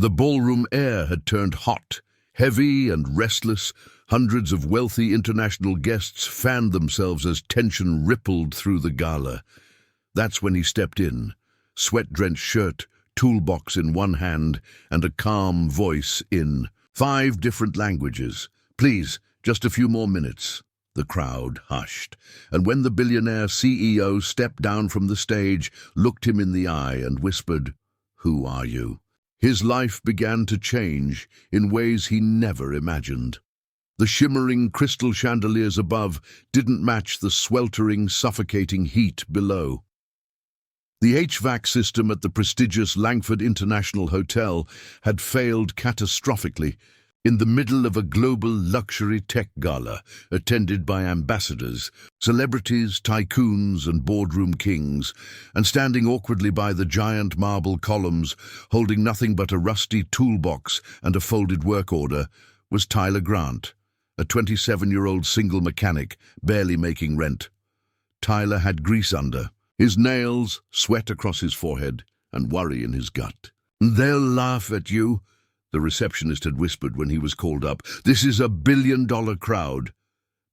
The ballroom air had turned hot, heavy and restless. Hundreds of wealthy international guests fanned themselves as tension rippled through the gala. That's when he stepped in, sweat-drenched shirt, toolbox in one hand, and a calm voice in 5 different languages. "Please, just a few more minutes." The crowd hushed, and when the billionaire CEO stepped down from the stage, looked him in the eye and whispered, "Who are you?" His life began to change in ways he never imagined. The shimmering crystal chandeliers above didn't match the sweltering, suffocating heat below. The HVAC system at the prestigious Langford International Hotel had failed catastrophically. In the middle of a global luxury tech gala, attended by ambassadors, celebrities, tycoons, and boardroom kings, and standing awkwardly by the giant marble columns, holding nothing but a rusty toolbox and a folded work order, was Tyler Grant, a 27-year-old single mechanic, barely making rent. Tyler had grease under his nails, sweat across his forehead, and worry in his gut. "They'll laugh at you," the receptionist had whispered when he was called up. "This is a billion-dollar crowd."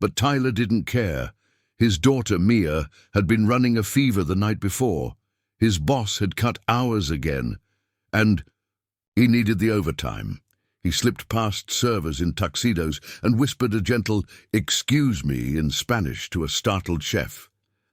But Tyler didn't care. His daughter, Mia, had been running a fever the night before. His boss had cut hours again, and he needed the overtime. He slipped past servers in tuxedos and whispered a gentle "excuse me" in Spanish to a startled chef.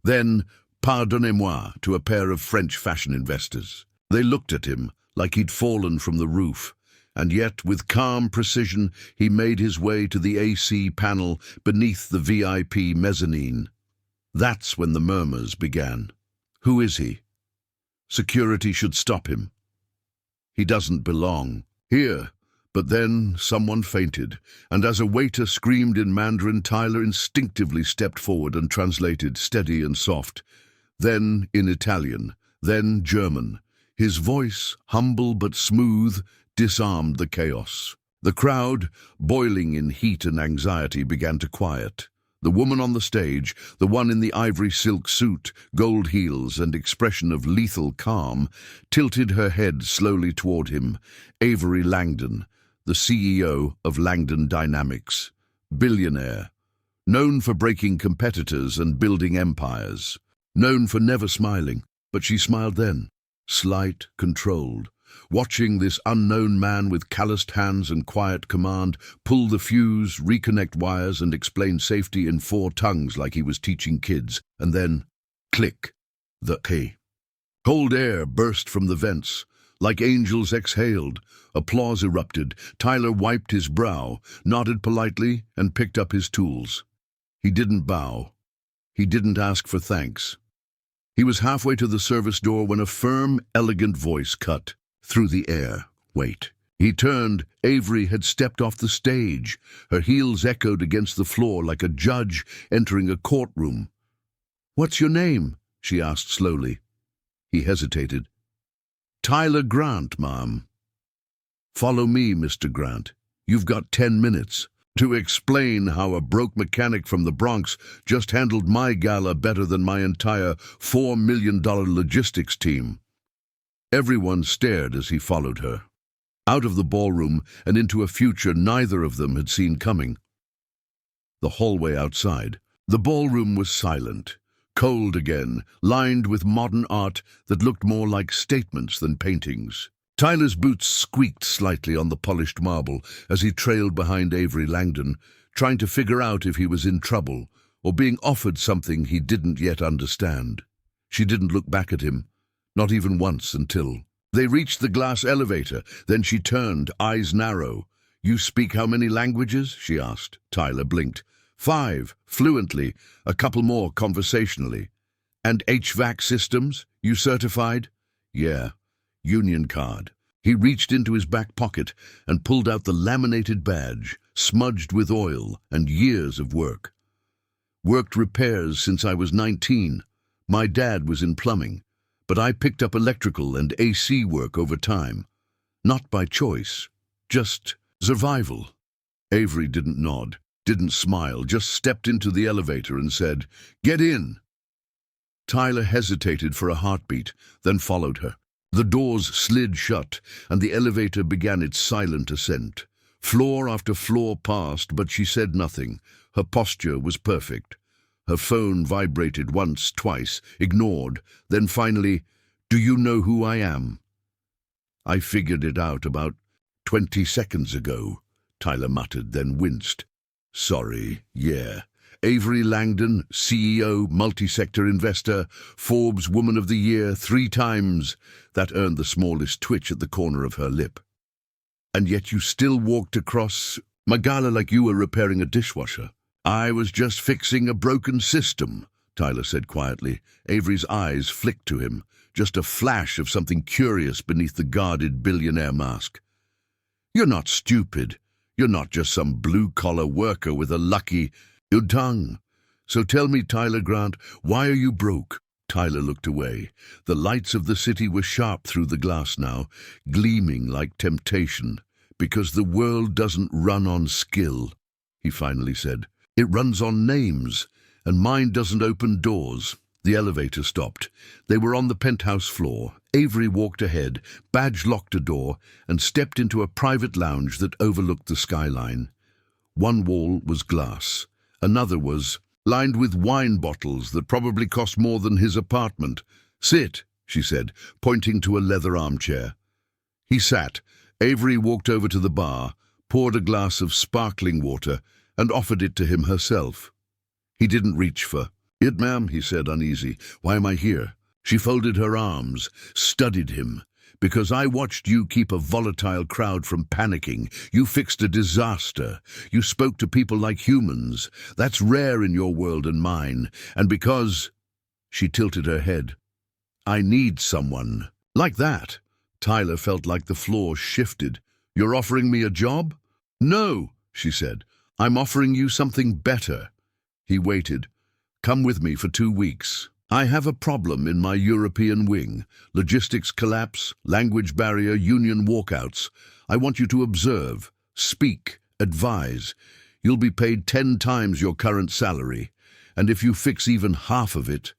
Then "pardonnez-moi" to a pair of French fashion investors. They looked at him like he'd fallen from the roof, and yet with calm precision he made his way to the AC panel beneath the VIP mezzanine. That's when the murmurs began. Who is he? Security should stop him. He doesn't belong here. But then someone fainted, and as a waiter screamed in Mandarin, Tyler instinctively stepped forward and translated, steady and soft. Then in Italian, then German. His voice, humble but smooth, disarmed the chaos. The crowd, boiling in heat and anxiety, began to quiet. The woman on the stage, the one in the ivory silk suit, gold heels, and expression of lethal calm, tilted her head slowly toward him. Avery Langdon, the CEO of Langdon Dynamics, billionaire, known for breaking competitors and building empires, known for never smiling, but she smiled then, slight, controlled, watching this unknown man with calloused hands and quiet command pull the fuse, reconnect wires, and explain safety in 4 tongues like he was teaching kids. And then, click, the key. Cold air burst from the vents. Like angels exhaled, applause erupted. Tyler wiped his brow, nodded politely, and picked up his tools. He didn't bow. He didn't ask for thanks. He was halfway to the service door when a firm, elegant voice cut through the air. Wait. He turned. Avery had stepped off the stage. Her heels echoed against the floor like a judge entering a courtroom. "What's your name?" she asked slowly. He hesitated. "Tyler Grant, ma'am." "Follow me, Mr. Grant. You've got 10 minutes to explain how a broke mechanic from the Bronx just handled my gala better than my entire $4 million logistics team." Everyone stared as he followed her, out of the ballroom and into a future neither of them had seen coming. The hallway outside. The ballroom was silent. Cold again, lined with modern art that looked more like statements than paintings. Tyler's boots squeaked slightly on the polished marble as he trailed behind Avery Langdon, trying to figure out if he was in trouble or being offered something he didn't yet understand. She didn't look back at him, not even once, until they reached the glass elevator. Then she turned, eyes narrow. "You speak how many languages?" she asked. Tyler blinked. 5, fluently, a couple more conversationally. "And HVAC systems? You certified?" "Yeah. Union card." He reached into his back pocket and pulled out the laminated badge, smudged with oil and years of work. "Worked repairs since I was 19. My dad was in plumbing, but I picked up electrical and AC work over time. Not by choice, just survival." Avery didn't nod, didn't smile, just stepped into the elevator and said, "Get in." Tyler hesitated for a heartbeat, then followed her. The doors slid shut, and the elevator began its silent ascent. Floor after floor passed, but she said nothing. Her posture was perfect. Her phone vibrated once, twice, ignored, then finally, "Do you know who I am?" "I figured it out about 20 seconds ago," Tyler muttered, then winced. "Sorry, yeah. Avery Langdon, CEO, multi-sector investor, Forbes Woman of the Year 3 times. That earned the smallest twitch at the corner of her lip. "And yet you still walked across my gala like you were repairing a dishwasher." "I was just fixing a broken system," Tyler said quietly. Avery's eyes flicked to him, just a flash of something curious beneath the guarded billionaire mask. "You're not stupid. You're not just some blue-collar worker with a lucky good tongue. So tell me, Tyler Grant, why are you broke?" Tyler looked away. The lights of the city were sharp through the glass now, gleaming like temptation. "Because the world doesn't run on skill," he finally said. "It runs on names, and mine doesn't open doors." The elevator stopped. They were on the penthouse floor. Avery walked ahead, badge-locked a door, and stepped into a private lounge that overlooked the skyline. One wall was glass. Another was lined with wine bottles that probably cost more than his apartment. "Sit," she said, pointing to a leather armchair. He sat. Avery walked over to the bar, poured a glass of sparkling water, and offered it to him herself. He didn't reach for it. "Ma'am," he said, uneasy. "Why am I here?" She folded her arms, studied him. "Because I watched you keep a volatile crowd from panicking. You fixed a disaster. You spoke to people like humans. That's rare in your world and mine. And because—" She tilted her head. "I need someone like that." Tyler felt like the floor shifted. "You're offering me a job?" "No," she said. "I'm offering you something better." He waited. "Come with me for 2 weeks. I have a problem in my European wing. Logistics collapse, language barrier, union walkouts. I want you to observe, speak, advise. You'll be paid 10 times your current salary. And if you fix even half of it—"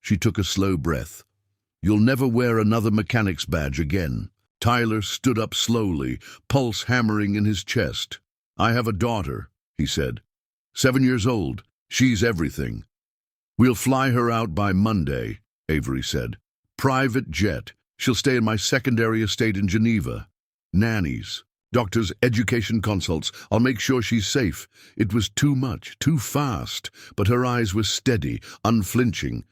She took a slow breath. "You'll never wear another mechanic's badge again." Tyler stood up slowly, pulse hammering in his chest. "I have a daughter," he said. 7 years old. She's everything." "We'll fly her out by Monday," Avery said. "Private jet. She'll stay in my secondary estate in Geneva. Nannies, doctors, education consults. I'll make sure she's safe." It was too much, too fast, but her eyes were steady, unflinching.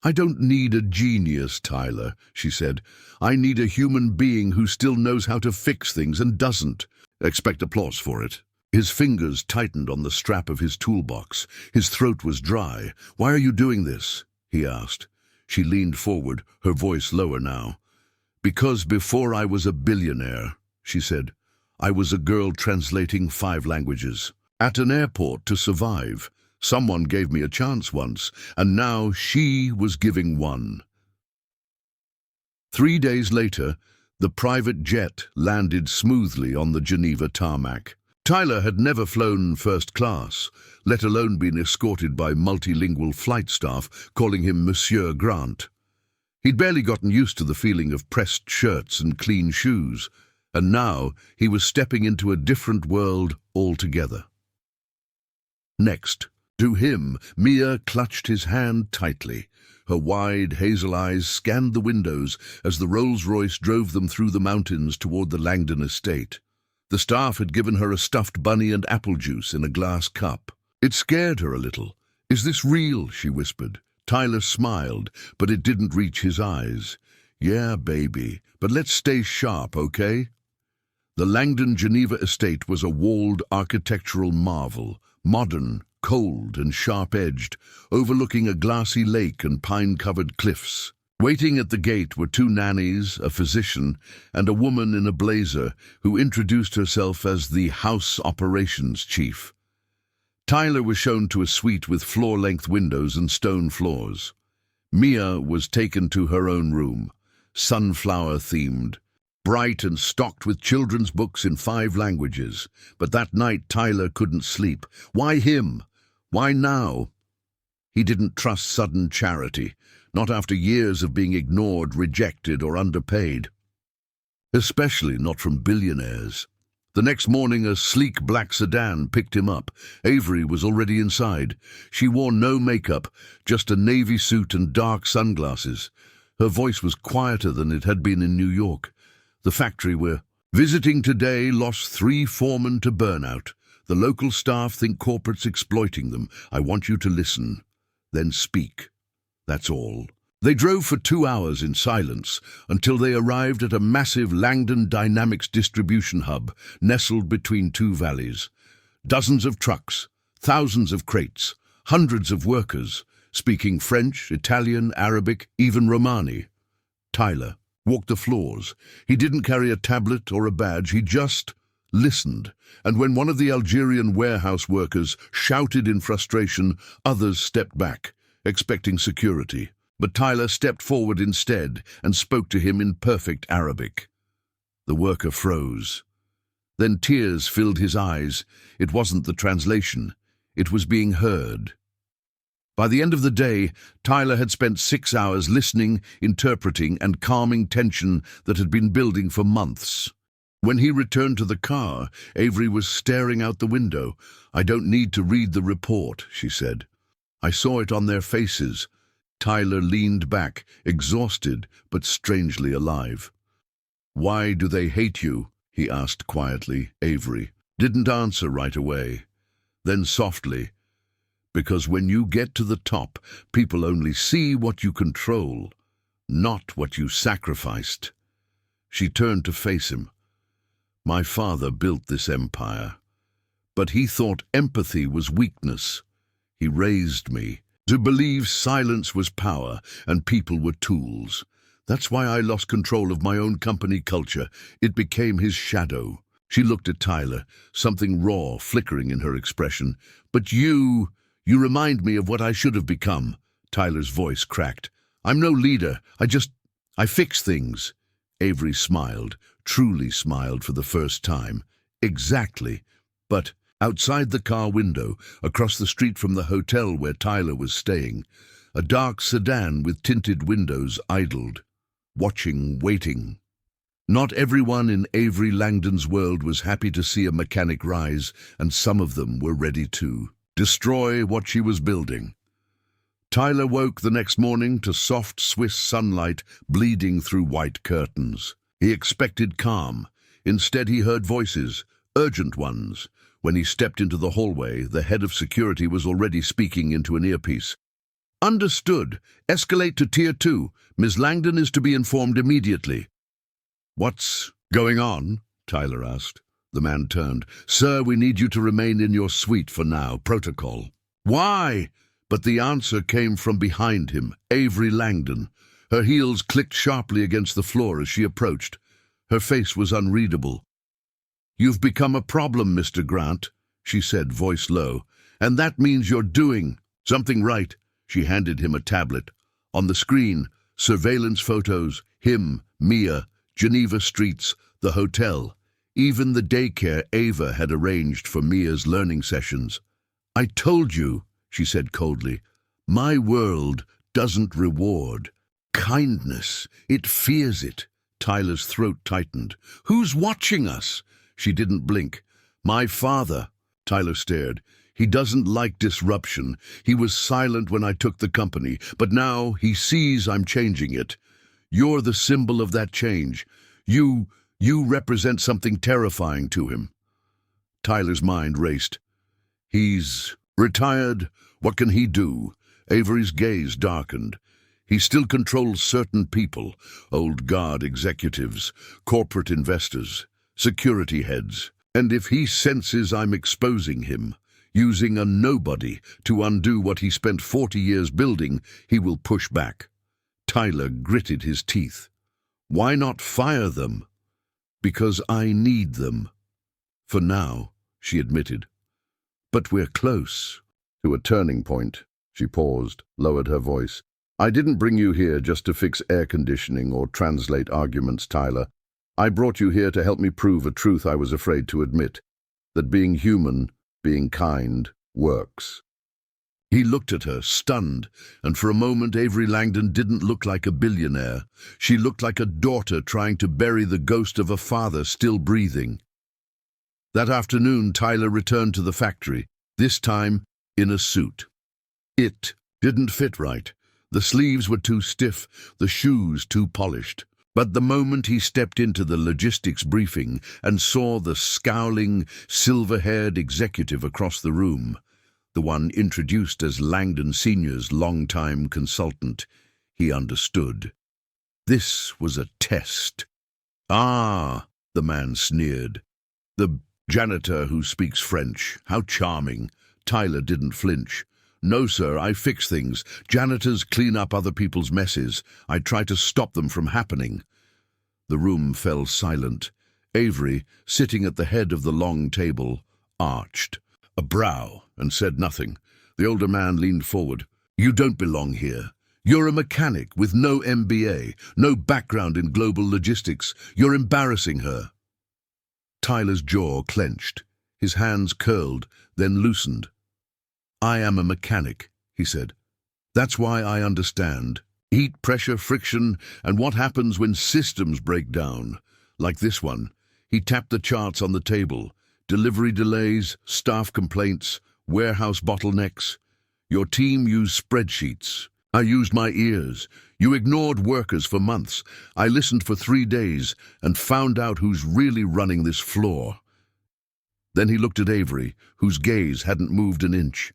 "I don't need a genius, Tyler," she said. "I need a human being who still knows how to fix things and doesn't expect applause for it." His fingers tightened on the strap of his toolbox. His throat was dry. "Why are you doing this?" he asked. She leaned forward, her voice lower now. "Because before I was a billionaire," she said, "I was a girl translating 5 languages. At an airport to survive. Someone gave me a chance once, and now she was giving one." 3 days later, the private jet landed smoothly on the Geneva tarmac. Tyler had never flown first class, let alone been escorted by multilingual flight staff calling him Monsieur Grant. He'd barely gotten used to the feeling of pressed shirts and clean shoes, and now he was stepping into a different world altogether. Next, to him, Mia clutched his hand tightly. Her wide hazel eyes scanned the windows as the Rolls-Royce drove them through the mountains toward the Langdon estate. The staff had given her a stuffed bunny and apple juice in a glass cup. It scared her a little. "Is this real?" she whispered. Tyler smiled, but it didn't reach his eyes. "Yeah, baby, but let's stay sharp, okay?" The Langdon Geneva estate was a walled architectural marvel, modern, cold and sharp-edged, overlooking a glassy lake and pine-covered cliffs. Waiting at the gate were 2 nannies, a physician, and a woman in a blazer who introduced herself as the house operations chief. Tyler was shown to a suite with floor-length windows and stone floors. Mia was taken to her own room, sunflower-themed, bright and stocked with children's books in 5 languages. But that night Tyler couldn't sleep. Why him? Why now? He didn't trust sudden charity. Not after years of being ignored, rejected, or underpaid. Especially not from billionaires. The next morning, a sleek black sedan picked him up. Avery was already inside. She wore no makeup, just a navy suit and dark sunglasses. Her voice was quieter than it had been in New York. The factory we're visiting today lost 3 foremen to burnout. The local staff think corporate's exploiting them. I want you to listen, then speak. That's all. They drove for 2 hours in silence until they arrived at a massive Langdon Dynamics distribution hub nestled between 2 valleys. Dozens of trucks, thousands of crates, hundreds of workers, speaking French, Italian, Arabic, even Romani. Tyler walked the floors. He didn't carry a tablet or a badge, he just listened. And when one of the Algerian warehouse workers shouted in frustration, others stepped back, expecting security. But Tyler stepped forward instead and spoke to him in perfect Arabic. The worker froze. Then tears filled his eyes. It wasn't the translation. It was being heard. By the end of the day, Tyler had spent 6 hours listening, interpreting, and calming tension that had been building for months. When he returned to the car, Avery was staring out the window. "I don't need to read the report," she said. "I saw it on their faces." Tyler leaned back, exhausted but strangely alive. "Why do they hate you?" he asked quietly. Avery didn't answer right away. Then softly, "Because when you get to the top, people only see what you control, not what you sacrificed." She turned to face him. "My father built this empire, but he thought empathy was weakness. He raised me to believe silence was power and people were tools. That's why I lost control of my own company culture. It became his shadow." She looked at Tyler, something raw flickering in her expression. "But you remind me of what I should have become." Tyler's voice cracked. "I'm no leader. I fix things." Avery smiled, truly smiled for the first time. "Exactly. But outside the car window, across the street from the hotel where Tyler was staying, a dark sedan with tinted windows idled, watching, waiting. Not everyone in Avery Langdon's world was happy to see a mechanic rise, and some of them were ready to destroy what she was building. Tyler woke the next morning to soft Swiss sunlight bleeding through white curtains. He expected calm. Instead, he heard voices, urgent ones. When he stepped into the hallway, the head of security was already speaking into an earpiece. "Understood. Escalate to Tier 2. Ms. Langdon is to be informed immediately." "What's going on?" Tyler asked. The man turned. "Sir, we need you to remain in your suite for now. Protocol." "Why?" But the answer came from behind him, Avery Langdon. Her heels clicked sharply against the floor as she approached. Her face was unreadable. "You've become a problem, Mr. Grant," she said, voice low. "And that means you're doing something right." She handed him a tablet. On the screen, surveillance photos, him, Mia, Geneva streets, the hotel. Even the daycare Ava had arranged for Mia's learning sessions. "I told you," she said coldly. "My world doesn't reward kindness. It fears it." Tyler's throat tightened. "Who's watching us?" She didn't blink. "My father." Tyler stared. "He doesn't like disruption. He was silent when I took the company, but now he sees I'm changing it. You're the symbol of that change. You represent something terrifying to him." Tyler's mind raced. "He's retired. What can he do?" Avery's gaze darkened. "He still controls certain people, old guard executives, corporate investors, security heads. And if he senses I'm exposing him, using a nobody to undo what he spent 40 years building, he will push back." Tyler gritted his teeth. "Why not fire them?" "Because I need them." "For now," she admitted. "But we're close to a turning point." She paused, lowered her voice. "I didn't bring you here just to fix air conditioning or translate arguments, Tyler. I brought you here to help me prove a truth I was afraid to admit, that being human, being kind, works." He looked at her, stunned, and for a moment Avery Langdon didn't look like a billionaire. She looked like a daughter trying to bury the ghost of a father still breathing. That afternoon, Tyler returned to the factory, this time in a suit. It didn't fit right. The sleeves were too stiff, the shoes too polished. But the moment he stepped into the logistics briefing and saw the scowling, silver-haired executive across the room, the one introduced as Langdon Sr.'s longtime consultant, he understood. This was a test. "Ah," the man sneered. "The janitor who speaks French. How charming." Tyler didn't flinch. "No, sir, I fix things. Janitors clean up other people's messes. I try to stop them from happening." The room fell silent. Avery, sitting at the head of the long table, arched a brow and said nothing. The older man leaned forward. "You don't belong here. You're a mechanic with no MBA, no background in global logistics. You're embarrassing her." Tyler's jaw clenched. His hands curled, then loosened. "I am a mechanic," he said. "That's why I understand. Heat, pressure, friction, and what happens when systems break down. Like this one." He tapped the charts on the table. "Delivery delays, staff complaints, warehouse bottlenecks. Your team used spreadsheets. I used my ears. You ignored workers for months. I listened for 3 days and found out who's really running this floor." Then he looked at Avery, whose gaze hadn't moved an inch.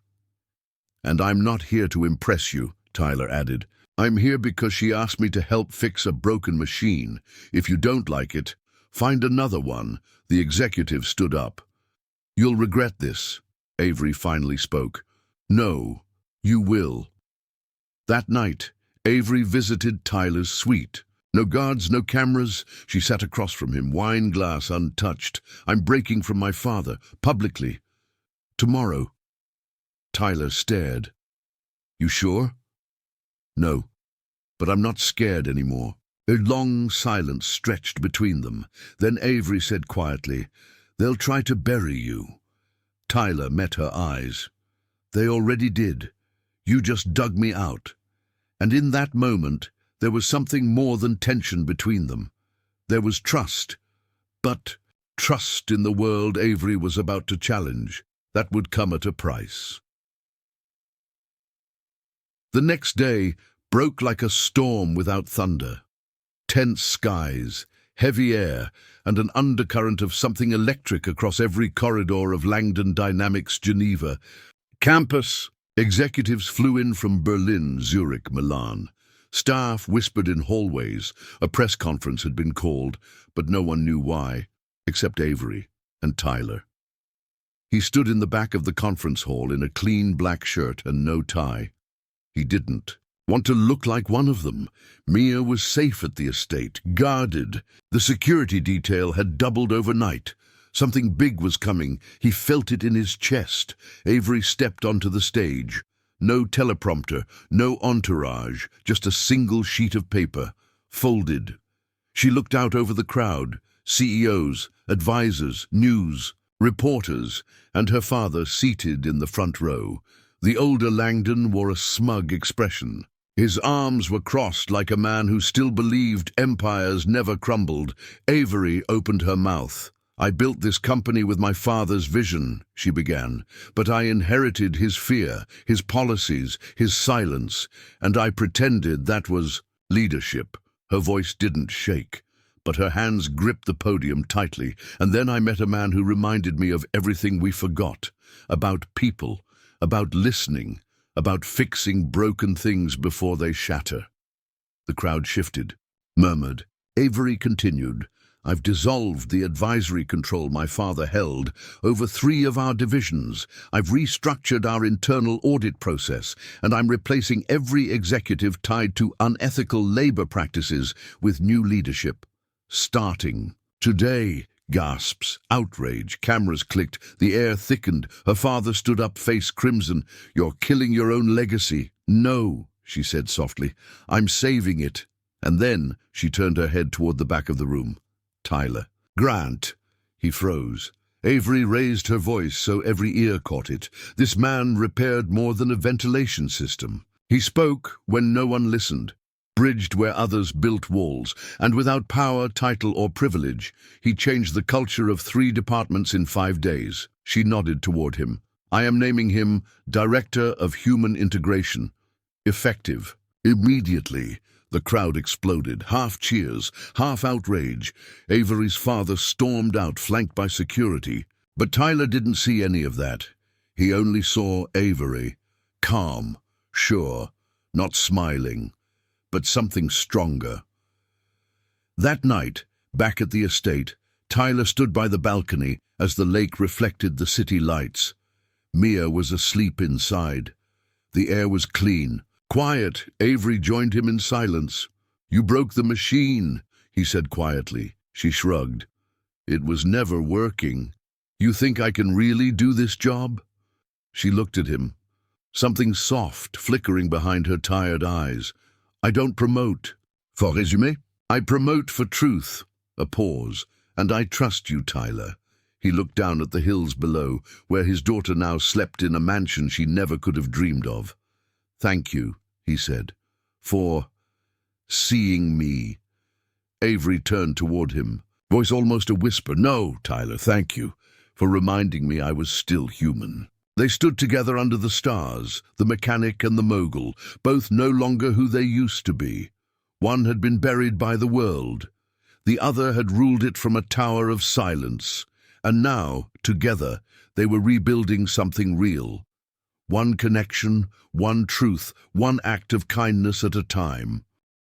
"And I'm not here to impress you," Tyler added. "I'm here because she asked me to help fix a broken machine. If you don't like it, find another one." The executive stood up. "You'll regret this," Avery finally spoke. "No, you will." That night, Avery visited Tyler's suite. No guards, no cameras. She sat across from him, wine glass untouched. "I'm breaking from my father, publicly. Tomorrow." Tyler stared. "You sure?" "No, but I'm not scared anymore." A long silence stretched between them. Then Avery said quietly, "They'll try to bury you." Tyler met her eyes. "They already did. You just dug me out." And in that moment, there was something more than tension between them. There was trust. But trust in the world Avery was about to challenge. That would come at a price. The next day broke like a storm without thunder. Tense skies, heavy air, and an undercurrent of something electric across every corridor of Langdon Dynamics Geneva. Campus. Executives flew in from Berlin, Zurich, Milan. Staff whispered in hallways. A press conference had been called, but no one knew why, except Avery and Tyler. He stood in the back of the conference hall in a clean black shirt and no tie. He didn't want to look like one of them. Mia was safe at the estate, guarded. The security detail had doubled overnight. Something big was coming. He felt it in his chest. Avery stepped onto the stage. No teleprompter, no entourage, just a single sheet of paper, folded. She looked out over the crowd, CEOs, advisors, news, reporters, and her father seated in the front row. The older Langdon wore a smug expression. His arms were crossed like a man who still believed empires never crumbled. Avery opened her mouth. "I built this company with my father's vision," she began, "but I inherited his fear, his policies, his silence, and I pretended that was leadership." Her voice didn't shake, but her hands gripped the podium tightly. "And then I met a man who reminded me of everything we forgot, about people, about listening, about fixing broken things before they shatter." The crowd shifted, murmured. Avery continued, "I've dissolved the advisory control my father held over 3 of our divisions. I've restructured our internal audit process, and I'm replacing every executive tied to unethical labor practices with new leadership. Starting today." Gasps, outrage, cameras clicked, the air thickened. Her father stood up, face crimson. "You're killing your own legacy." "No," she said softly, "I'm saving it." And then she turned her head toward the back of the room. Tyler. "Grant." He froze. Avery raised her voice so every ear caught it. This man repaired more than a ventilation system. He spoke when no one listened, bridged where others built walls, and without power, title, or privilege, he changed the culture of 3 departments in 5 days. She nodded toward him. I am naming him Director of Human Integration. Effective. Immediately, the crowd exploded, half cheers, half outrage. Avery's father stormed out, flanked by security. But Tyler didn't see any of that. He only saw Avery, calm, sure, not smiling, but something stronger. That night, back at the estate, Tyler stood by the balcony as the lake reflected the city lights. Mia was asleep inside. The air was clean. Quiet. Avery joined him in silence. You broke the machine, he said quietly. She shrugged. It was never working. You think I can really do this job? She looked at him, something soft flickering behind her tired eyes. I don't promote. For résumé, I promote for truth. A pause. And I trust you, Tyler. He looked down at the hills below, where his daughter now slept in a mansion she never could have dreamed of. Thank you, he said, for seeing me. Avery turned toward him, voice almost a whisper. No, Tyler, thank you, for reminding me I was still human. They stood together under the stars, the mechanic and the mogul, both no longer who they used to be. One had been buried by the world. The other had ruled it from a tower of silence. And now, together, they were rebuilding something real. One connection, one truth, one act of kindness at a time.